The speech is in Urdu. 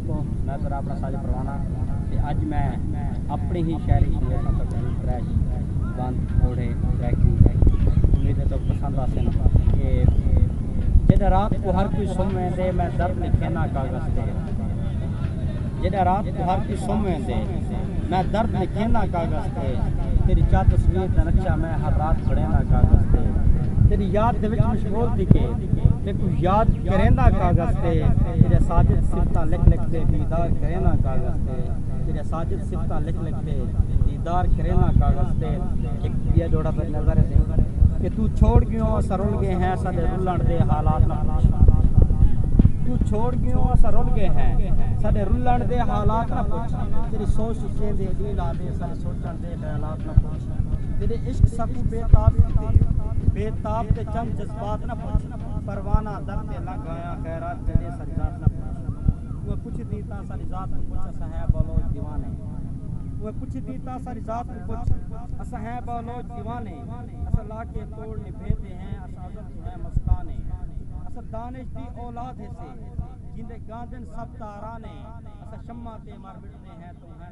دوستو میں تو اپنا ساج پروانہ تے اج میں اپنی ہی شہری سنگے ساتھ ٹریش بند تھوڑے ٹریکی امید ہے تو پسند آسن کہ جدہ رات کو ہر کوئی سمیں دے میں درد لکھے نہ کاغذ دے جدہ رات کو ہر کوئی سمیں دے میں درد لکھے نہ کاغذ دے تیری چاہ تصویر دا نقشہ میں ہر رات پڑھے نہ کاغذ دے تیری یاد دے وچ مشغول تھی کہ تے کو یاد کریندا کاغذ تے تیرے ساجد صفتاں لکھ لکھ کے دیدار کریندا کاغذ تے تیرے ساجد صفتاں لکھ لکھ کے دیدار کریندا کاغذ تے ایک یہ جوڑا پر نظر دے کہ تو چھوڑ گیوں اسا رل گئے ہیں سدے رلن دے حالات نہ پوچھ تو چھوڑ گیوں اسا رل گئے ہیں سدے رلن دے حالات نہ پوچھ تیری سوچ کے دے دل آ دے سارے سوچن دے خیالات نہ پوچھ تیرے عشق سکو بے تاب بے تاب تے چند جذبات نہ پوچھ پروانہ در تے لنگ آیا خیرات تیرے سجدات نہ پوچھ وہ پوچھ دیتا ساری ذات کو پوچھ اسا ہے بولوچ دیوانے وہ پوچھ دیتا ساری ذات کو پوچھ اسا ہے بولوچ دیوانے اسا لا کے توڑ نبھیتے ہیں اسا عزت تو ہے مستانے اسا دانش دی اولاد ہے سے جندے گاندن سب تارانے اسا شمع تے مار بڑھتے ہیں تو ہیں